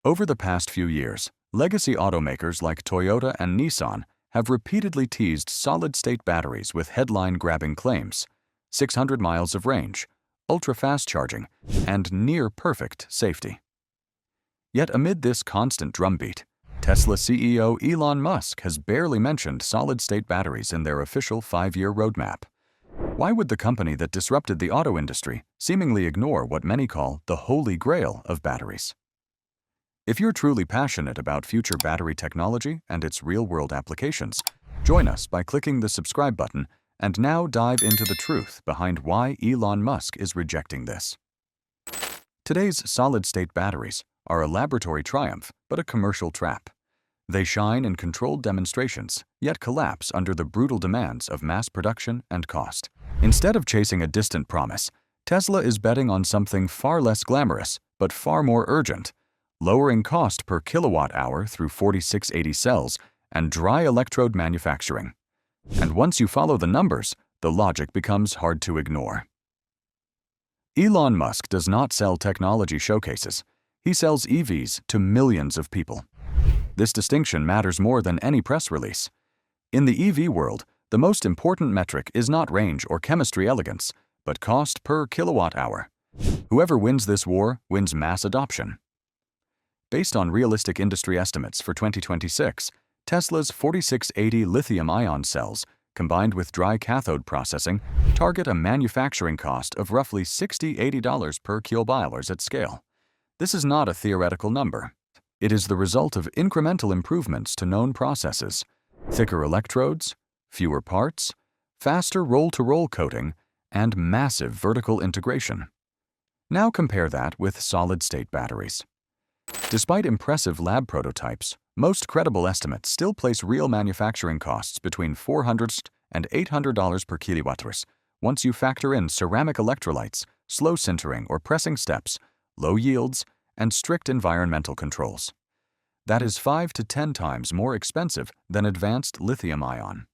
Over the past few years, legacy automakers like Toyota and Nissan have repeatedly teased solid-state batteries with headline-grabbing claims: 600 miles of range, ultra-fast charging, and near-perfect safety. Yet amid this constant drumbeat, Tesla CEO Elon Musk has barely mentioned solid-state batteries in their official 5-year roadmap. Why would the company that disrupted the auto industry seemingly ignore what many call the holy grail of batteries? If you're truly passionate about future battery technology and its real-world applications, join us by clicking the subscribe button and now dive into the truth behind why Elon Musk is rejecting this. Today's solid-state batteries are a laboratory triumph but a commercial trap. They shine in controlled demonstrations, yet collapse under the brutal demands of mass production and cost. Instead of chasing a distant promise, Tesla is betting on something far less glamorous but far more urgent: lowering cost per kilowatt-hour through 4680 cells and dry electrode manufacturing. And once you follow the numbers, the logic becomes hard to ignore. Elon Musk does not sell technology showcases. He sells EVs to millions of people. This distinction matters more than any press release. In the EV world, the most important metric is not range or chemistry elegance, but cost per kilowatt-hour. Whoever wins this war wins mass adoption. Based on realistic industry estimates for 2026, Tesla's 4680 lithium-ion cells, combined with dry cathode processing, target a manufacturing cost of roughly $60–80 per kilowatt-hours at scale. This is not a theoretical number. It is the result of incremental improvements to known processes: thicker electrodes, fewer parts, faster roll-to-roll coating, and massive vertical integration. Now compare that with solid-state batteries. Despite impressive lab prototypes, most credible estimates still place real manufacturing costs between $400 and $800 per kilowatt-hours once you factor in ceramic electrolytes, slow sintering or pressing steps, low yields, and strict environmental controls. That is 5 to 10 times more expensive than advanced lithium-ion.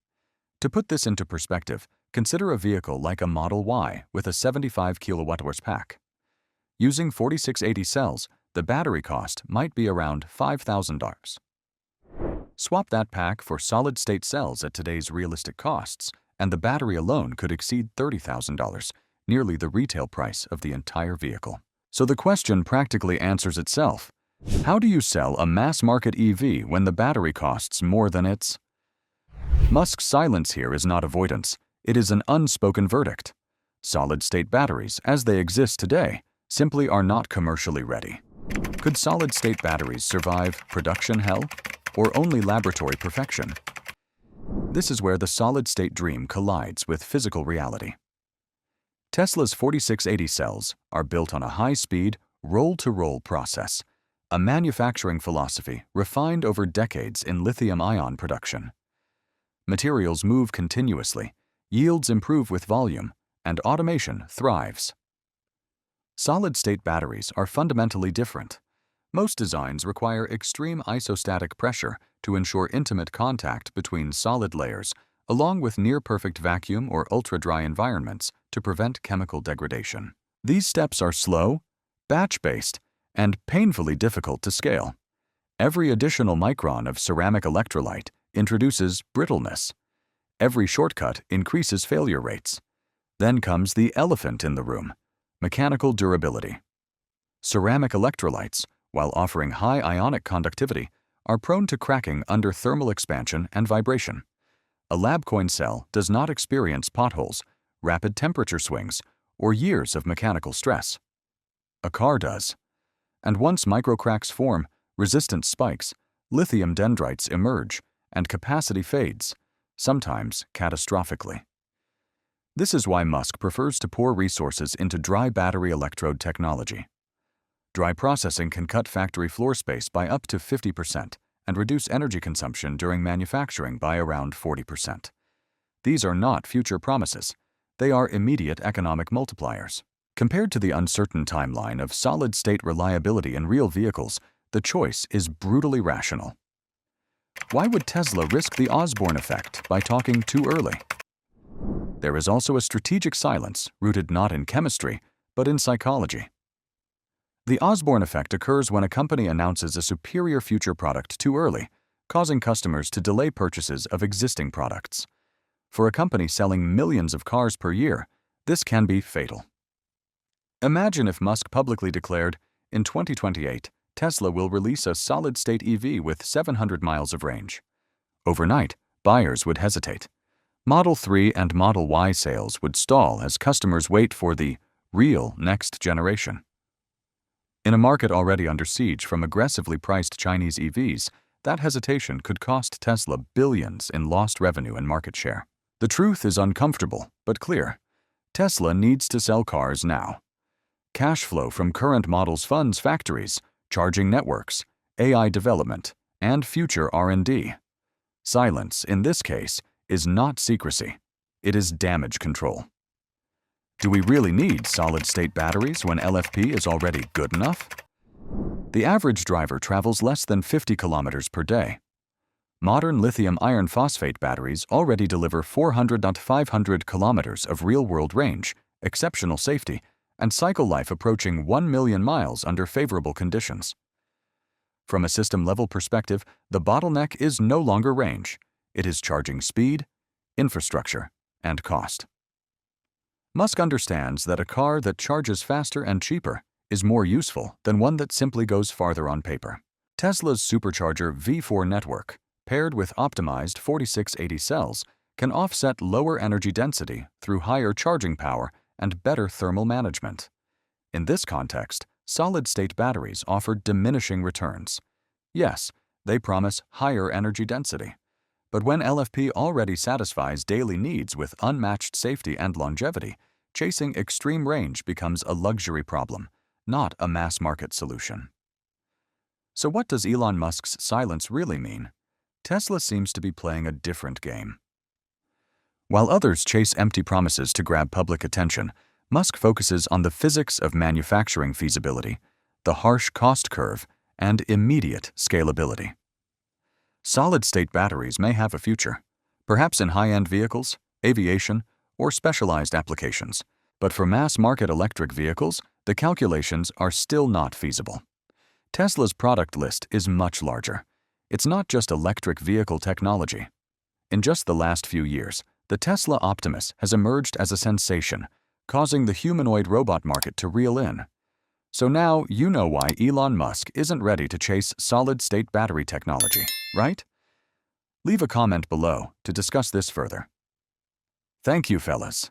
To put this into perspective, consider a vehicle like a Model Y with a 75 kilowatt-hours pack. Using 4680 cells, the battery cost might be around $5,000. Swap that pack for solid-state cells at today's realistic costs, and the battery alone could exceed $30,000, nearly the retail price of the entire vehicle. So the question practically answers itself. How do you sell a mass-market EV when the battery costs more than its? Musk's silence here is not avoidance. It is an unspoken verdict. Solid-state batteries, as they exist today, simply are not commercially ready. Could solid-state batteries survive production hell, or only laboratory perfection? This is where the solid-state dream collides with physical reality. Tesla's 4680 cells are built on a high-speed, roll-to-roll process, a manufacturing philosophy refined over decades in lithium-ion production. Materials move continuously, yields improve with volume, and automation thrives. Solid-state batteries are fundamentally different. Most designs require extreme isostatic pressure to ensure intimate contact between solid layers, along with near-perfect vacuum or ultra-dry environments to prevent chemical degradation. These steps are slow, batch-based, and painfully difficult to scale. Every additional micron of ceramic electrolyte introduces brittleness. Every shortcut increases failure rates. Then comes the elephant in the room: mechanical durability. Ceramic electrolytes, while offering high ionic conductivity, are prone to cracking under thermal expansion and vibration. A lab-coin cell does not experience potholes, rapid temperature swings, or years of mechanical stress. A car does. And once microcracks form, resistance spikes, lithium dendrites emerge, and capacity fades, sometimes catastrophically. This is why Musk prefers to pour resources into dry battery electrode technology. Dry processing can cut factory floor space by up to 50% and reduce energy consumption during manufacturing by around 40%. These are not future promises. They are immediate economic multipliers. Compared to the uncertain timeline of solid-state reliability in real vehicles, the choice is brutally rational. Why would Tesla risk the Osborne effect by talking too early? There is also a strategic silence rooted not in chemistry, but in psychology. The Osborne effect occurs when a company announces a superior future product too early, causing customers to delay purchases of existing products. For a company selling millions of cars per year, this can be fatal. Imagine if Musk publicly declared, in 2028, Tesla will release a solid-state EV with 700 miles of range. Overnight, buyers would hesitate. Model 3 and Model Y sales would stall as customers wait for the real next generation. In a market already under siege from aggressively priced Chinese EVs, that hesitation could cost Tesla billions in lost revenue and market share. The truth is uncomfortable, but clear. Tesla needs to sell cars now. Cash flow from current models funds factories, charging networks, AI development, and future R&D. Silence, in this case, is not secrecy. It is damage control. Do we really need solid-state batteries when LFP is already good enough? The average driver travels less than 50 kilometers per day. Modern lithium iron phosphate batteries already deliver 400 to 500 kilometers of real-world range, exceptional safety, and cycle life approaching 1 million miles under favorable conditions. From a system-level perspective, the bottleneck is no longer range. It is charging speed, infrastructure, and cost. Musk understands that a car that charges faster and cheaper is more useful than one that simply goes farther on paper. Tesla's supercharger V4 network, paired with optimized 4680 cells, can offset lower energy density through higher charging power and better thermal management. In this context, solid-state batteries offer diminishing returns. Yes, they promise higher energy density. But when LFP already satisfies daily needs with unmatched safety and longevity, chasing extreme range becomes a luxury problem, not a mass-market solution. So what does Elon Musk's silence really mean? Tesla seems to be playing a different game. While others chase empty promises to grab public attention, Musk focuses on the physics of manufacturing feasibility, the harsh cost curve, and immediate scalability. Solid-state batteries may have a future, perhaps in high-end vehicles, aviation, or specialized applications. But for mass-market electric vehicles, the calculations are still not feasible. Tesla's product list is much larger. It's not just electric vehicle technology. In just the last few years, the Tesla Optimus has emerged as a sensation, causing the humanoid robot market to reel in. So now you know why Elon Musk isn't ready to chase solid-state battery technology, right? Leave a comment below to discuss this further. Thank you, fellas.